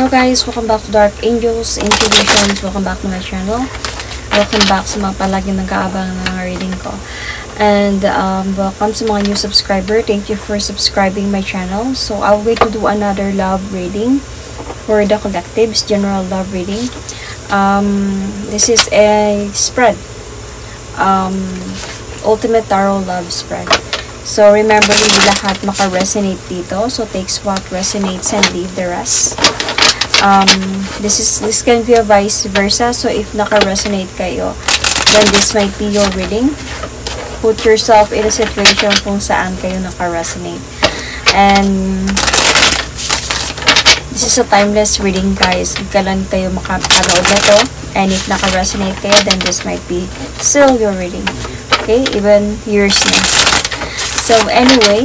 Hello guys, welcome back to Dark Angels Intuitions. Welcome back to my channel. Welcome back sa mga palaging nag-aabang ng reading ko. And welcome sa mga new subscriber. Thank you for subscribing my channel. So I'll wait to do another love reading for the collectives, general love reading. This is a spread. Ultimate Tarot Love Spread. So, remember, hindi lahat maka-resonate dito. So, takes what resonates and leave the rest. This can be a vice versa. So, if naka-resonate kayo, then this might be your reading. Put yourself in a situation kung saan kayo naka-resonate. And this is a timeless reading, guys. Kailan kayo makapanood na to. And if naka-resonate kayo, then this might be still your reading. Okay? Even years na. So, anyway,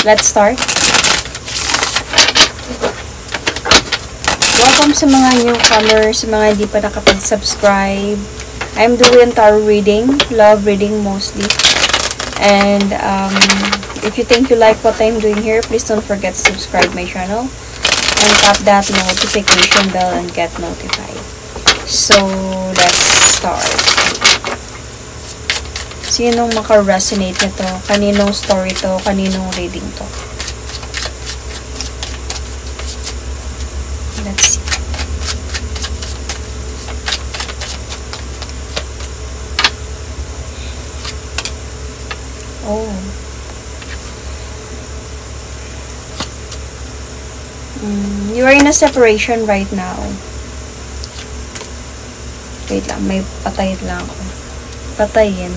let's start. Welcome sa mga newcomers, sa mga hindi pa nakapag-subscribe. I'm doing tarot reading, love reading mostly. And if you think you like what I'm doing here, please don't forget to subscribe my channel. And tap that notification bell and get notified. So, let's start. Sinong maka-resonate nito? Kaninong story to? Kaninong reading to? Let's see. Oh. You are in a separation right now. Wait lang, may patayin lang ako. Patayin.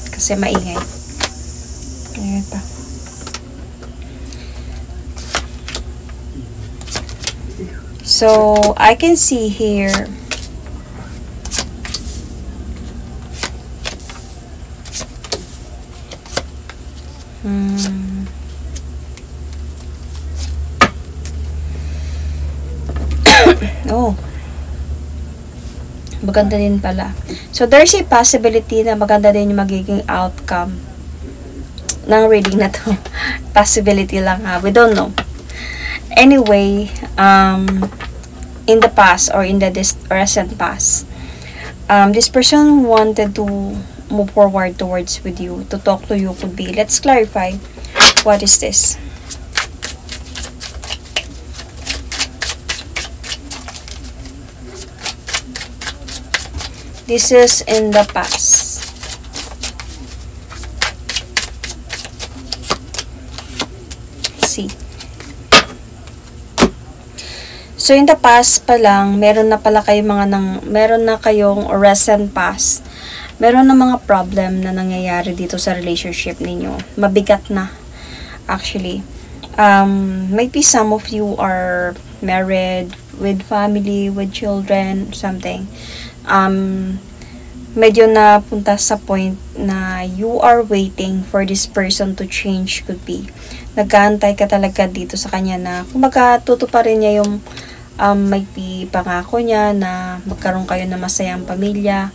Kasi maingay. Ayan pa. So, I can see here oh, maganda din pala. So, there's a possibility na maganda din yung magiging outcome ng reading na to. Possibility lang ha. We don't know. Anyway, in the past or in the recent past, this person wanted to move forward towards with you, to talk to you could be. Let's clarify. What is this? This is in the past. See. So, in the past pa lang, meron na kayong recent past. Meron na mga problem na nangyayari dito sa relationship ninyo. Mabigat na, actually. Might be some of you are married, with family, with children, something. Medyo napunta sa point na you are waiting for this person to change, could be. Nag-aantay ka talaga dito sa kanya na kumbaga tutuparin niya yung might be pangako niya na magkaroon kayo ng masayang pamilya.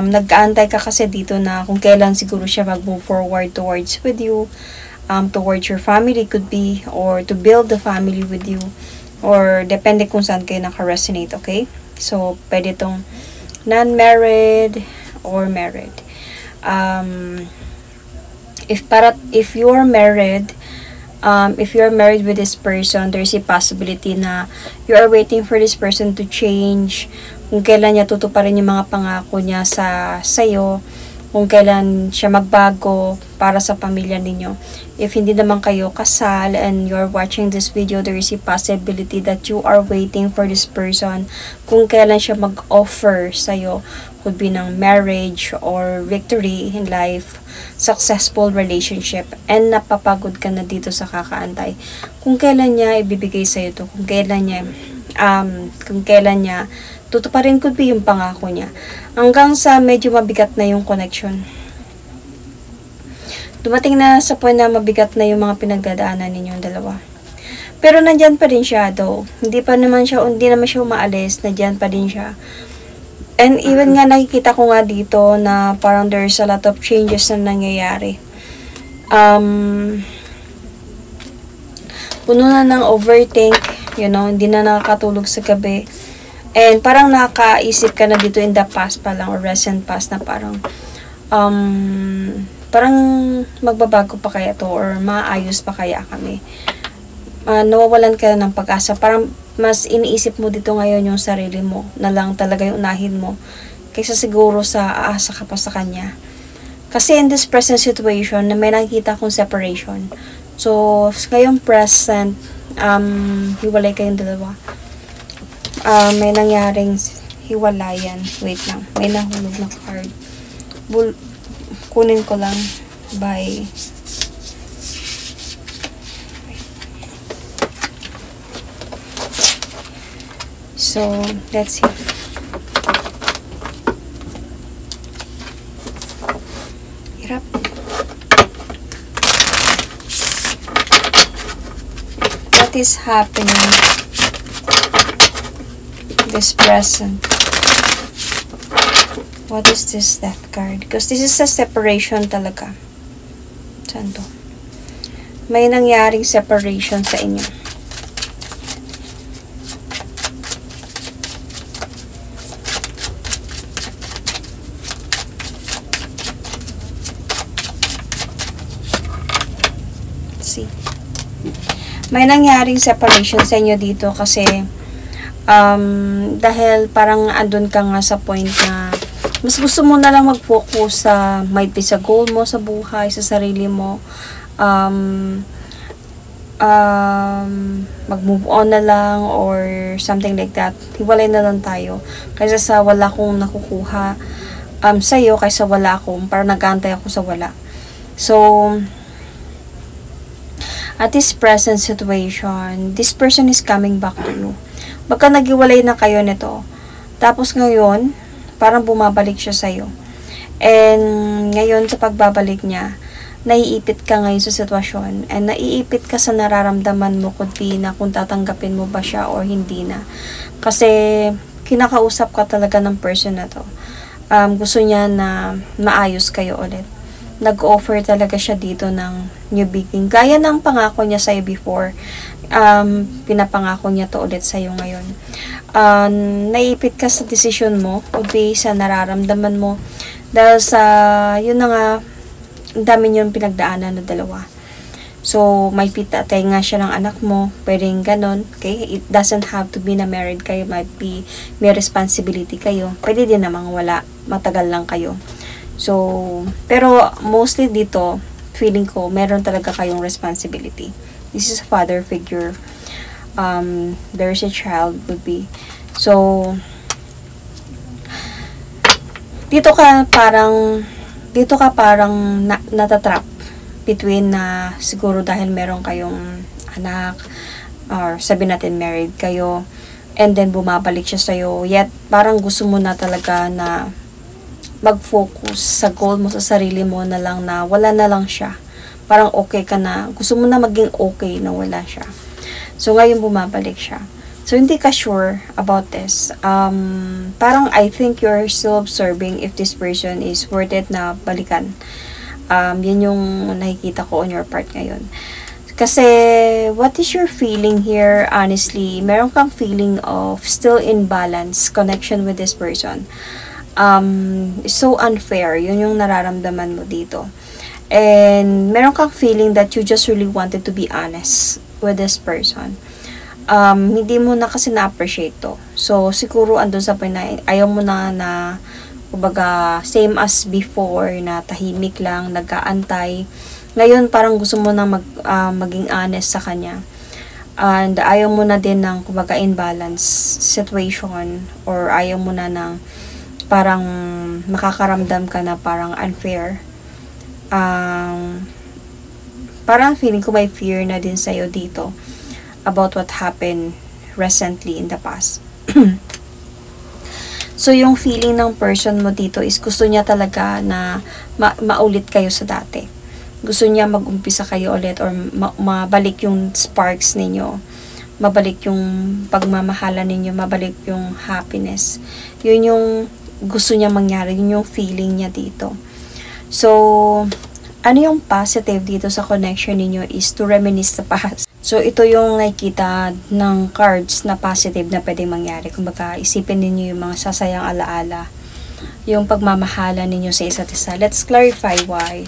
Nag-aantay ka kasi dito na kung kailan siguro siya mag-move forward towards with you, towards your family could be, or to build the family with you, or depende kung saan kayo naka-resonate, okay? So, pwede itong non-married or married. If you're married, if you're married with this person, there's a possibility na you are waiting for this person to change, kung kailan niya tutuparin yung mga pangako niya sa'yo, kung kailan siya magbago para sa pamilya ninyo. If hindi naman kayo kasal and you're watching this video, there is a possibility that you are waiting for this person kung kailan siya mag-offer sa'yo. Could be ng marriage or victory in life, successful relationship, and napapagod ka na dito sa kakaantay. Kung kailan niya ibibigay sa'yo to, kung kailan niya tutuparin could be yung pangako niya. Hanggang sa medyo mabigat na yung connection. Dumating na sa point na mabigat na yung mga pinagdadaanan ninyong dalawa. Pero nandyan pa din siya though. Hindi naman siya umaalis, nandyan pa din siya. And even nga nakikita ko nga dito na parang there's a lot of changes na nangyayari. puno na ng overthink, you know, hindi na nakakatulog sa gabi. And parang nakaisip ka na dito in the past pa lang or recent past na parang parang magbabago pa kaya to or maayos pa kaya kami. Nawawalan ka na ng pag-asa. Parang mas iniisip mo dito ngayon yung sarili mo na lang talaga yung unahin mo kaysa siguro sa aasa ka pa sa kanya. Kasi in this present situation na may nakikita akong separation. So, ngayong present, hiwalay kayong dalawa. May nangyaring hiwalayan. Wait lang. May nahulog na card. Kunin ko lang. Bye. So, let's see. Hirap. What is happening this present? What is this death card? Because this is a separation talaga. Saan to? May nangyaring separation sa inyo. See? May nangyaring separation sa inyo dito kasi dahil parang andun ka nga sa point na mas gusto mo na lang mag-focus sa might be sa goal mo sa buhay, sa sarili mo. Mag-move on na lang or something like that. Hiwalay na lang tayo. Kaysa sa wala akong nakukuha sa'yo, kaysa wala akong, parang nag-aantay ako sa wala. So, at this present situation, this person is coming back to you. Baka naghiwalay na kayo nito. Tapos ngayon, parang bumabalik siya sa'yo. And ngayon sa pagbabalik niya, naiipit ka ngayon sa sitwasyon. And naiipit ka sa nararamdaman mo could be na kung tatanggapin mo ba siya or hindi na. Kasi kinakausap ka talaga ng person na to. Gusto niya na maayos kayo ulit. Nag-offer talaga siya dito ng new beginning. Gaya ng pangako niya sa'yo before, pinapangako niya to ulit sa'yo ngayon. Naipit ka sa decision mo, could be sa nararamdaman mo, dahil sa, yun na nga, ang dami niyong pinagdaanan na dalawa. So, may pitatay nga siya ng anak mo, pwedeng ganon, okay? It doesn't have to be na married kayo, might be may responsibility kayo. Pwede din namang wala, matagal lang kayo. So, pero mostly dito, feeling ko, meron talaga kayong responsibility. This is a father figure. There's a child would be. So, dito ka parang natatrap between na siguro dahil meron kayong anak or sabi natin married kayo and then bumabalik siya sa'yo. Yet, parang gusto mo na talaga na mag-focus sa goal mo, sa sarili mo na lang na wala na lang siya. Parang okay ka na. Gusto mo na maging okay na wala siya. So, ngayon bumabalik siya. So, hindi ka sure about this. Parang I think you're still observing if this person is worth it na balikan. Yan yung nakikita ko on your part ngayon. Kasi, what is your feeling here, honestly? Meron kang feeling of still in balance connection with this person. So unfair. Yun yung nararamdaman mo dito. And meron kang feeling that you just really wanted to be honest with this person. Hindi mo na kasi na-appreciate to. So, siguro andun sa point na ayaw mo na kumbaga, same as before, na tahimik lang, nag-aantay. Ngayon, parang gusto mo na maging honest sa kanya. And ayaw mo na din ng, kumbaga, imbalance situation or ayaw mo na ng parang makakaramdam ka na parang unfair. Parang feeling ko may fear na din sa'yo dito about what happened recently in the past. So, yung feeling ng person mo dito is gusto niya talaga na maulit kayo sa dati. Gusto niya mag-umpisa kayo ulit or mabalik yung sparks ninyo. Mabalik yung pagmamahalan ninyo. Mabalik yung happiness. Yun yung gusto niya mangyari. Yun yung feeling niya dito. So, ano yung positive dito sa connection ninyo is to reminisce the past. So, ito yung nakikita ng cards na positive na pwedeng mangyari. Kumbaga, isipin ninyo yung mga sasayang alaala, yung pagmamahala ninyo sa isa't isa. Let's clarify why.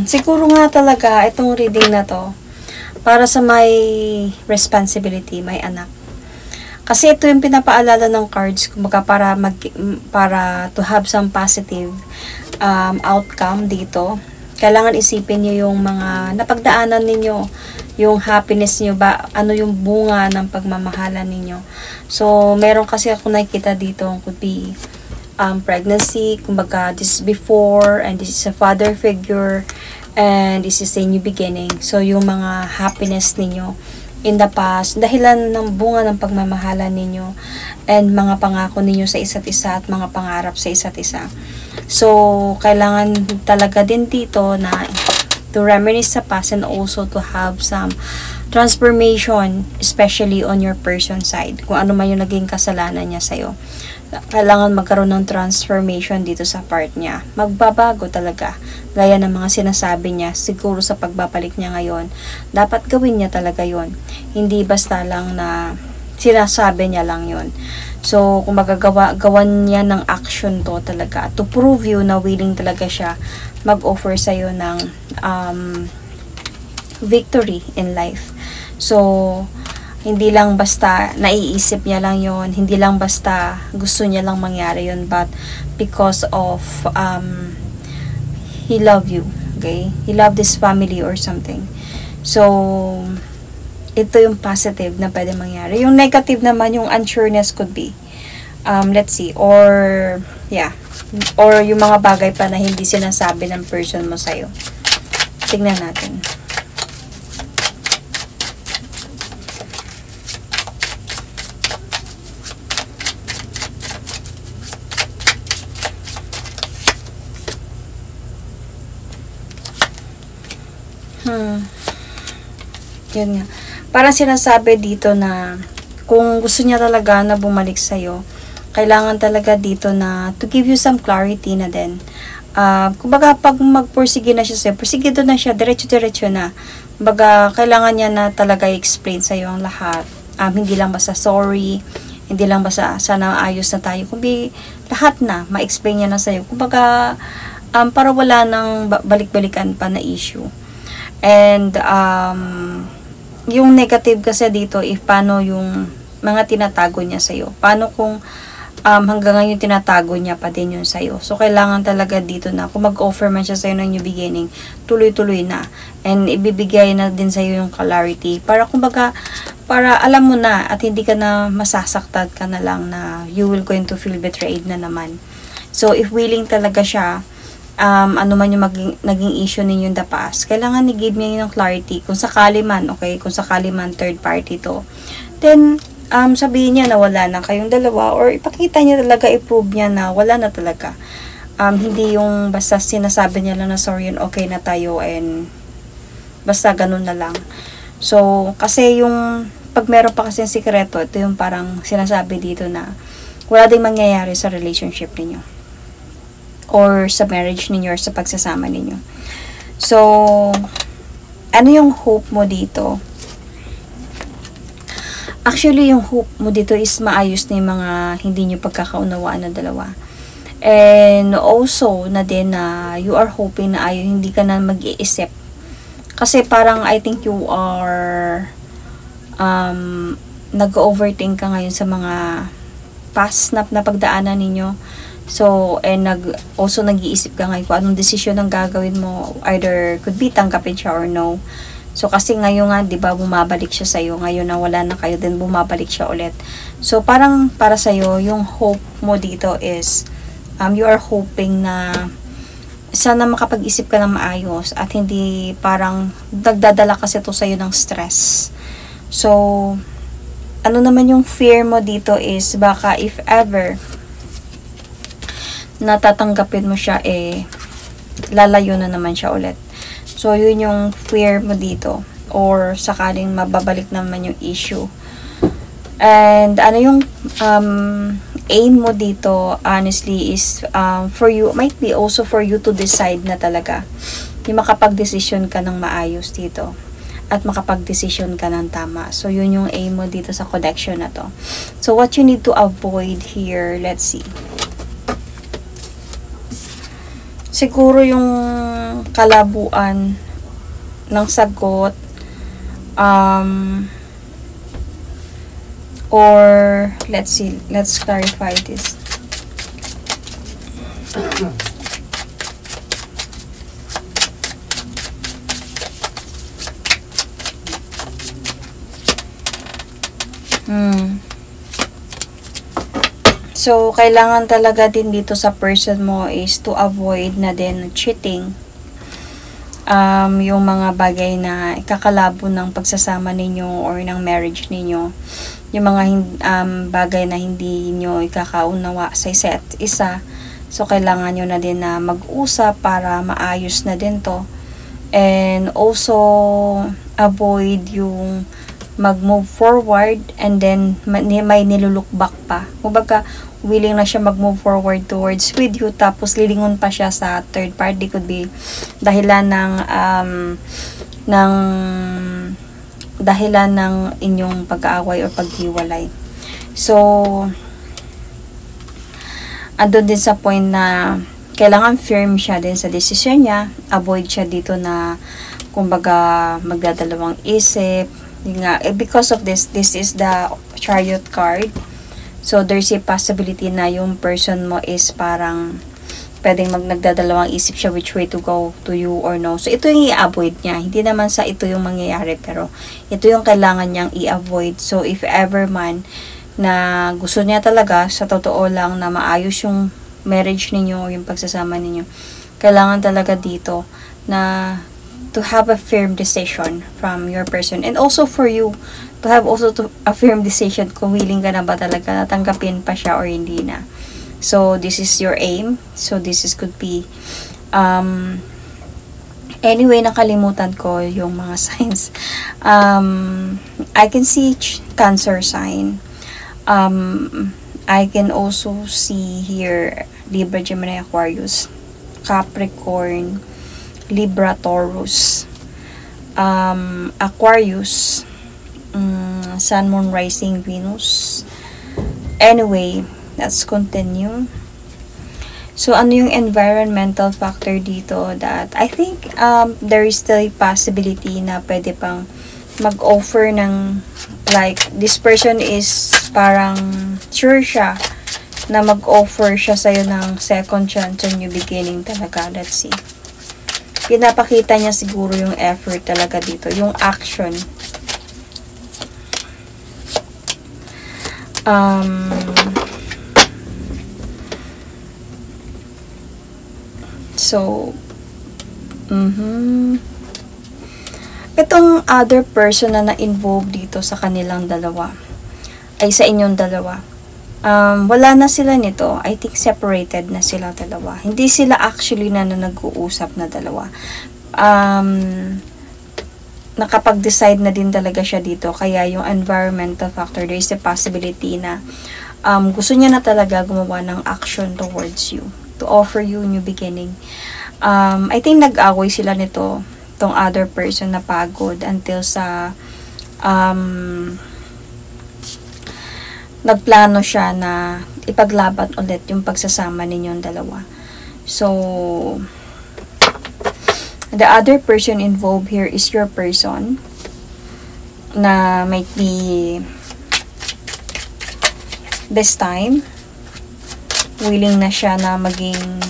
Siguro nga talaga, itong reading na to, para sa may responsibility, may anak. Kasi ito yung pinapaalala ng cards, kumbaga para to have some positive outcome dito. Kailangan isipin niyo yung mga napagdaanan ninyo, yung happiness niyo ba, ano yung bunga ng pagmamahalan ninyo. So, meron kasi ako nakikita dito, could be pregnancy, kumbaga this is before, and this is a father figure, and this is a new beginning. So, yung mga happiness ninyo in the past, dahilan ng bunga ng pagmamahalan ninyo, and mga pangako ninyo sa isa't isa, at mga pangarap sa isa't isa. So, kailangan talaga din dito na to reminisce sa past, and also to have some transformation, especially on your person side. Kung ano man yung naging kasalanan niya sa'yo, kailangan magkaroon ng transformation dito sa part niya. Magbabago talaga. Gaya ng mga sinasabi niya, siguro sa pagbabalik niya ngayon, dapat gawin niya talaga yon. Hindi basta lang na sinasabi niya lang yon. So, kung magagawan niya ng action to talaga, to prove you na willing talaga siya mag-offer sa'yo ng victory in life. So, hindi lang basta naiisip niya lang yon, hindi lang basta gusto niya lang mangyari yon, but because of he love you, okay? He love this family or something. So, ito yung positive na pwede mangyari. Yung negative naman, yung unsureness could be, let's see, or, yeah, or yung mga bagay pa na hindi sinasabi ng person mo sa'yo. Tingnan natin. Yun nga. Parang sinasabi dito na kung gusto niya talaga na bumalik sa'yo, kailangan talaga dito na to give you some clarity na din. Kumbaga, pag magpursige na siya sa'yo, porsigido na siya, diretso-diretso na. Kumbaga, kailangan niya na talaga i-explain sa'yo ang lahat. Hindi lang basta sorry, hindi lang basta sana ayos na tayo. Kumbaga, lahat na, ma-explain niya na sa'yo. Kumbaga, para wala nang balik-balikan pa na issue. And, yung negative kasi dito, if paano yung mga tinatago niya sa'yo. Paano kung hanggang ngayon tinatago niya pa din yun sa'yo. So, kailangan talaga dito na kung mag-offer man siya sa'yo ng new beginning, tuloy-tuloy na. And, ibibigay na din sa'yo yung clarity. Para kumbaga, para alam mo na at hindi ka na masasaktan ka na lang na you will going to feel betrayed na naman. So, if willing talaga siya, ano man yung naging issue ninyo in the past, kailangan i-give niya yung clarity. Kung sakali man, okay, kung sakali man third party to, then, sabihin niya na wala na kayong dalawa, or ipakita niya talaga, i-prove niya na wala na talaga. Hindi yung basta sinasabi niya lang na sorry and okay na tayo, and basta ganun na lang. So, kasi yung, pag meron pa kasi yung sikreto, ito yung parang sinasabi dito na wala ding mangyayari sa relationship ninyo, or sa marriage ninyo, or sa pagsasama ninyo. So, ano yung hope mo dito? Actually, yung hope mo dito is maayos na yung mga hindi nyo pagkakaunawaan na dalawa. And also, na din na you are hoping na hindi ka na mag-iisip. Kasi parang I think you are nag-overthink ka ngayon sa mga past na pagdaanan ninyo. So, and also nag-iisip ka ngayon kung anong desisyon ang gagawin mo. Either could be tanggapin siya or no. So, kasi ngayon nga, di ba, bumabalik siya sa'yo. Ngayon na wala na kayo, then bumabalik siya ulit. So, parang para sa'yo, yung hope mo dito is, you are hoping na sana makapag-isip ka ng maayos at hindi parang nagdadala kasi to sa'yo ng stress. So, ano naman yung fear mo dito is, baka if ever natatanggapin mo siya, lalayo na naman siya ulit. So, yun yung fear mo dito. Or sakaling mababalik naman yung issue. And ano yung aim mo dito, honestly, is for you, might be also for you to decide na talaga. Yung makapag-decision ka ng maayos dito. At makapag-decision ka ng tama. So, yun yung aim mo dito sa connection na to. So, what you need to avoid here, let's see. Siguro yung kalabuan ng sagot, or, let's see, let's clarify this. So, kailangan talaga din dito sa person mo is to avoid na din cheating. Yung mga bagay na ikakalabo ng pagsasama ninyo or ng marriage ninyo. Yung mga bagay na hindi nyo ikakaunawa sa isa't isa. So, kailangan nyo na din na mag-usap para maayos na din to. And also, avoid yung mag-move forward and then may niluluk back pa. Kumbaga, willing na siya mag-move forward towards with you, tapos lilingon pa siya sa third party. Could be dahilan ng inyong pag-aaway or paghiwalay. So, andun din sa point na kailangan firm siya din sa decision niya. Avoid siya dito na kumbaga magdadalawang isip. Because of this is the Chariot card. So, there's a possibility na yung person mo is parang pwedeng nagdadalawang isip siya which way to go, to you or no. So, ito yung i-avoid niya. Hindi naman sa ito yung mangyayari, pero ito yung kailangan niyang i-avoid. So, if ever man na gusto niya talaga, sa totoo lang na maayos yung marriage ninyo, yung pagsasama ninyo, kailangan talaga dito na to have a firm decision from your person. And also for you, to have also a firm decision kung willing ka na ba talaga natanggapin pa siya or hindi na. So, this is your aim. So, could be, anyway, nakalimutan ko yung mga signs. I can see Cancer sign. I can also see here Libra, Gemini, Aquarius, Capricorn, Libra, Taurus, Aquarius, Sun, Moon, Rising, Venus. Anyway, let's continue. So, ano yung environmental factor dito that I think there is still a possibility na pwede pang mag-offer ng like, this person is parang sure siya na mag-offer siya sa'yo ng second chance or new beginning talaga. Let's see. Pinapakita niya siguro yung effort talaga dito. Yung action. So, itong other person na na-involve dito sa kanilang dalawa, ay sa inyong dalawa, wala na sila nito. I think separated na sila dalawa. Hindi sila actually na nag-uusap na dalawa. Nakapag-decide na din talaga siya dito. Kaya yung environmental factor, there is a possibility na gusto niya na talaga gumawa ng action towards you, to offer you new beginning. I think nag-away sila nito, tong other person na pagod until sa nagplano siya na ipaglaban ulit yung pagsasama ninyong dalawa. So, the other person involved here is your person na might be this time willing na siya na maging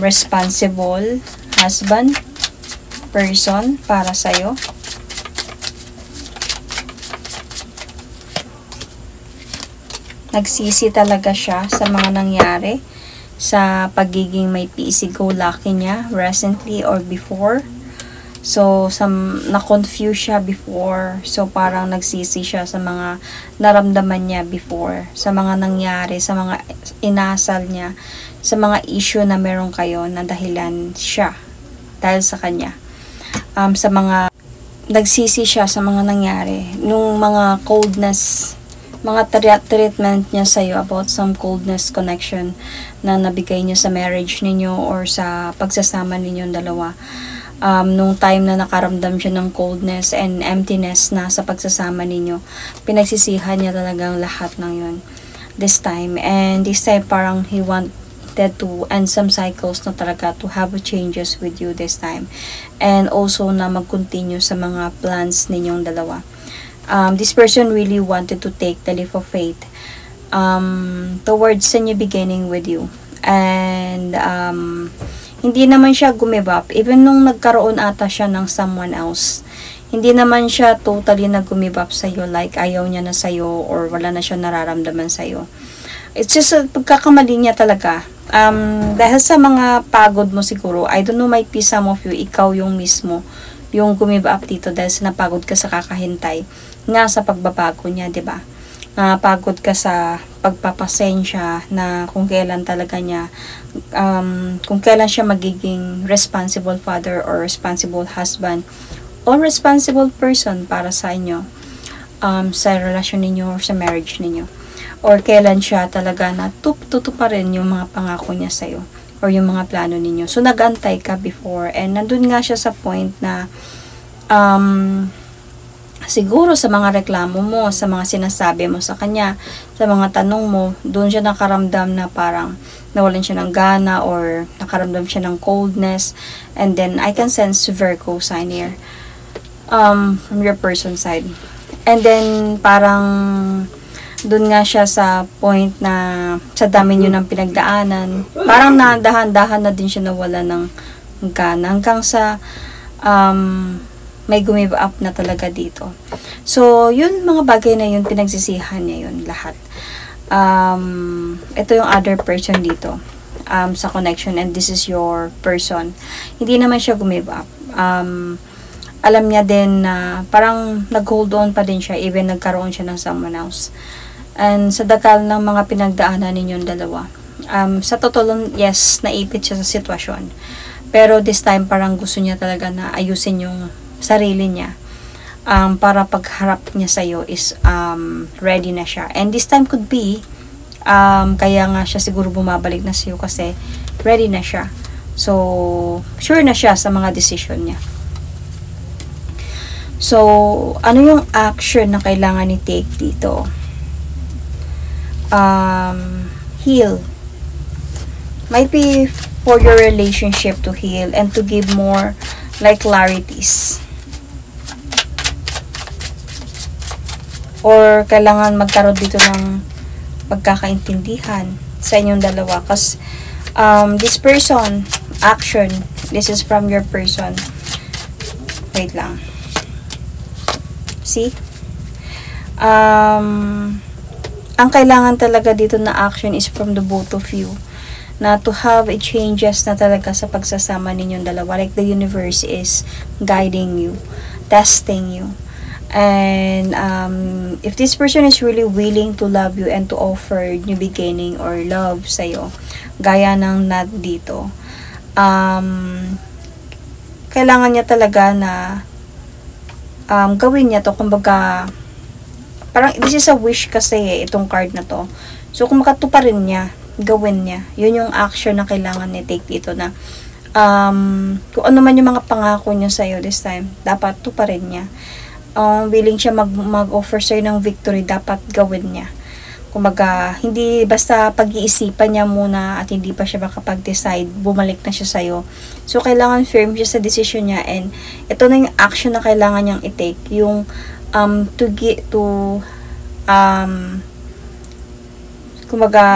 responsible husband person para sa'yo. Nagsisi talaga siya sa mga nangyari, sa pagiging may easy-go-lucky niya recently or before. So, na-confuse siya before. So, parang nagsisi siya sa mga naramdaman niya before, sa mga nangyari, sa mga inasal niya, sa mga issue na meron kayo na dahilan siya dahil sa kanya. Sa mga nagsisi siya sa mga nangyari, nung mga coldness, mga treatment niya sa'yo about some coldness connection na nabigay niya sa marriage ninyo or sa pagsasama ninyong dalawa. Nung time na nakaramdam siya ng coldness and emptiness na sa pagsasama ninyo, pinagsisihan niya talagang lahat ng yun this time. And this time parang he wanted to end some cycles na talaga, to have changes with you this time, and also na mag-continue sa mga plans ninyong dalawa. This person really wanted to take the leap of faith towards a new beginning with you, and hindi naman siya gumibap even nung nagkaroon ata siya ng someone else. Hindi naman siya totally na gumibap sa'yo, like ayaw niya na sa'yo or wala na siya nararamdaman sa'yo. It's just a pagkakamali niya talaga. Dahil sa mga pagod mo siguro, I don't know, might be some of you, ikaw yung mismo yung gumiba up dito dahil sa napagod ka sa kakahintay nga sa pagbabago niya, 'di ba? Napagod ka sa pagpapasensya na kung kailan talaga niya kung kailan siya magiging responsible father or responsible husband or responsible person para sa inyo, sa relasyon ninyo or sa marriage ninyo. Or kailan siya talaga na tutuparin yung mga pangako niya sa'yo or yung mga plano ninyo. So, nag-antay ka before, and nandun nga siya sa point na siguro sa mga reklamo mo, sa mga sinasabi mo sa kanya, sa mga tanong mo, doon siya nakaramdam na parang nawalan siya ng gana or nakaramdam siya ng coldness. And then, I can sense Virgo sign here from your person side. And then, parang doon nga siya sa point na sa dami nyo ng pinagdaanan, parang nadahan-dahan na din siya nawala ng gana hanggang sa may gumive up na talaga dito. So, yun, mga bagay na yun, pinagsisihan niya yun lahat. Ito yung other person dito sa connection, and this is your person. Hindi naman siya gumive up. Alam niya din na parang nag-hold on pa din siya even nagkaroon siya ng someone else. And sa dagal ng mga pinagdaanan ninyong dalawa, sa totoo lang, yes, naipit siya sa sitwasyon. Pero this time, parang gusto niya talaga na ayusin yung sarili niya. Para pagharap niya sa'yo is ready na siya. And this time could be, kaya nga siya siguro bumabalik na sa'yo kasi ready na siya. So, sure na siya sa mga decision niya. So, ano yung action na kailangan ni take dito? Heal. Might be for your relationship to heal and to give more like clarities. Or kailangan magkaroon dito ng pagkakaintindihan sa inyong dalawa. Kasi this person, action, this is from your person. Wait lang. See? Ang kailangan talaga dito na action is from the both of you, na to have a changes na talaga sa pagsasama ninyong dalawa, like the universe is guiding you, testing you. And if this person is really willing to love you and to offer new beginning or love sa'yo, gaya ng not dito, kailangan niya talaga na gawin niya to. Kumbaga, parang this is a wish kasi itong card na to. So, kung makatuparin niya, gawin niya. Yun yung action na kailangan niya take dito, na kung ano man yung mga pangako niya sa'yo this time, dapat tuparin niya. Willing siya mag-offer sa'yo ng victory, dapat gawin niya. Kumbaga, hindi basta pag-iisipan niya muna at hindi pa siya makapag-decide, bumalik na siya sa'yo. So, kailangan firm siya sa decision niya, and ito na yung action na kailangan niyang i-take. Yung kumbaga,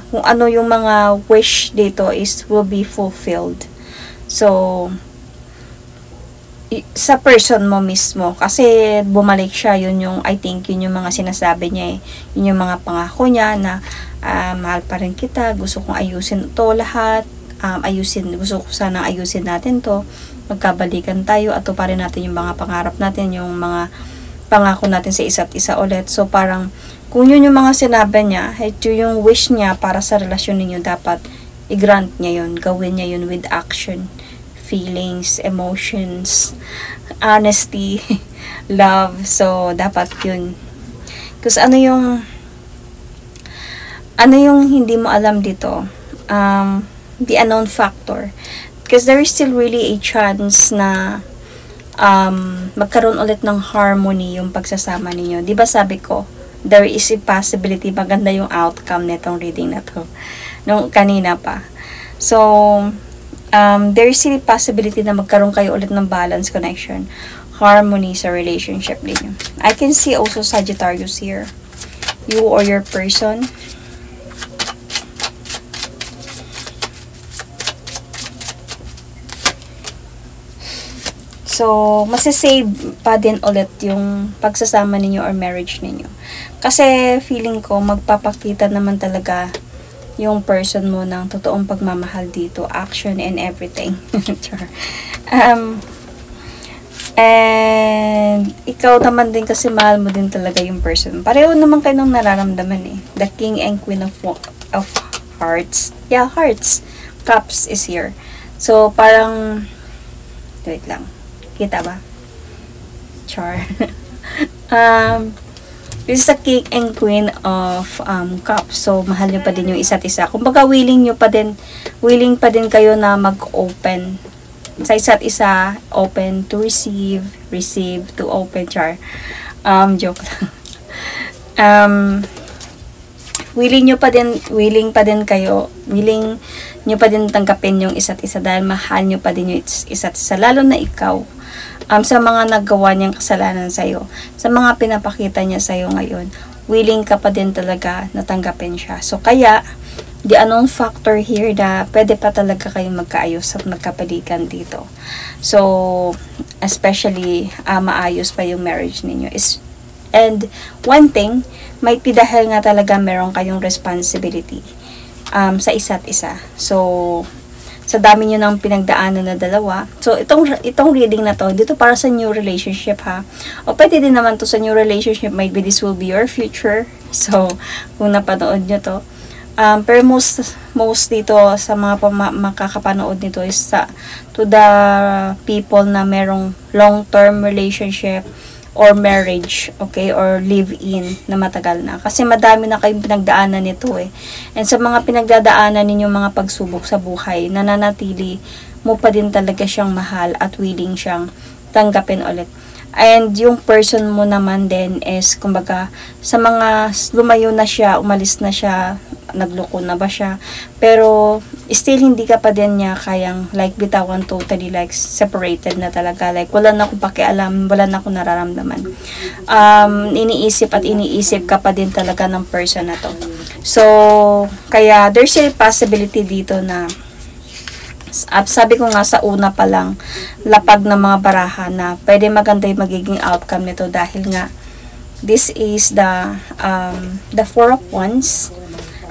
kung ano yung mga wish dito will be fulfilled. So, sa person mo mismo, kasi bumalik siya, yun yung, I think, yun yung mga sinasabi niya yun yung mga pangako niya na mahal pa rin kita, gusto kong ayusin to lahat, gusto ko sanang ayusin natin to, magkabalikan tayo, at tuparin natin yung mga pangarap natin, yung mga pangako natin sa isa't isa ulit. So, parang, kung yun yung mga sinabi niya, ito yung wish niya para sa relasyon ninyo, dapat i-grant niya yun, gawin niya yun with action. feelings, emotions, honesty, love. So, dapat yun. Kasi ano yung hindi mo alam dito? The unknown factor. Because there is still really a chance na magkaroon ulit ng harmony yung pagsasama ninyo. Di ba sabi ko, there is a possibility maganda yung outcome netong reading na to. Nung kanina pa. So, there is a possibility na magkaroon kayo ulit ng balance, connection, harmony sa relationship ninyo. I can see also Sagittarius here. You or your person. So, masasave pa din ulit yung pagsasama ninyo or marriage ninyo. Kasi, feeling ko, magpapakita naman talaga yung person mo ng totoong pagmamahal dito. Action and everything. And, ikaw naman din kasi mahal mo din talaga yung person. Pareho naman kayo nung nararamdaman eh. The King and Queen of Hearts. Yeah, Hearts. Cups is here. So, parang, wait lang. Kita ba? Char. This is a King and Queen of Cups. So, mahal nyo pa din yung isa't isa. Kumbaga, willing pa din kayo na mag-open sa isa't isa, open to receive to open, char. Joke lang. Willing nyo pa din tanggapin yung isa't isa dahil mahal nyo pa din yung isa't isa, lalo na ikaw. Sa mga naggawa niyang kasalanan sa'yo, sa mga pinapakita niya sa'yo ngayon, willing ka pa din talaga na tanggapin siya. So, kaya, the unknown factor here na pwede pa talaga kayong magkaayos at magkapalikan dito. So, especially, maayos pa yung marriage ninyo. And, one thing, might be dahil nga talaga meron kayong responsibility sa isa't isa. So, sa dami nyo ng pinagdaanan na dalawa. So, itong reading na to, dito para sa new relationship ha. O pwede din naman to sa new relationship, maybe this will be your future. So, kung napanood nyo to. Pero most dito sa mga makakapanood nito is to the people na merong long-term relationship or marriage, okay, or live-in na matagal na. Kasi madami na kayong pinagdaanan nito eh. And sa mga pinagdadaanan ninyong mga pagsubok sa buhay, nananatili mo pa din talaga siyang mahal at willing siyang tanggapin ulit. And yung person mo naman din is, kumbaga, sa mga lumayo na siya, umalis na siya, nagloko na ba siya, pero still hindi ka pa din niya kayang like bitawan, totally like separated na talaga, like wala na akong pakialam, wala na akong nararamdaman. Iniisip ka pa din talaga ng person na to. So, kaya there's a possibility dito na at sabi ko nga sa una pa lang, lapag ng mga baraha na pwede maganda yung magiging outcome nito dahil nga this is the Four of Wands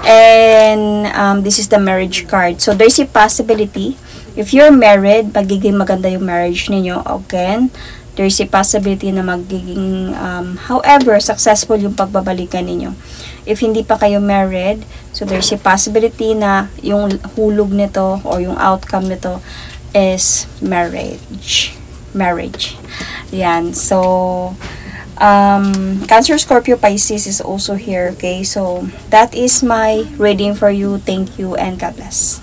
and this is the marriage card. So there's a possibility if you're married, magiging maganda yung marriage ninyo. Again, there's a possibility na magiging however successful yung pagbabalikan ninyo. If hindi pa kayo married, so there's a possibility na yung hulog nito or yung outcome nito is marriage. Yan. So, Cancer, Scorpio, Pisces is also here. Okay, so that is my reading for you. Thank you and God bless.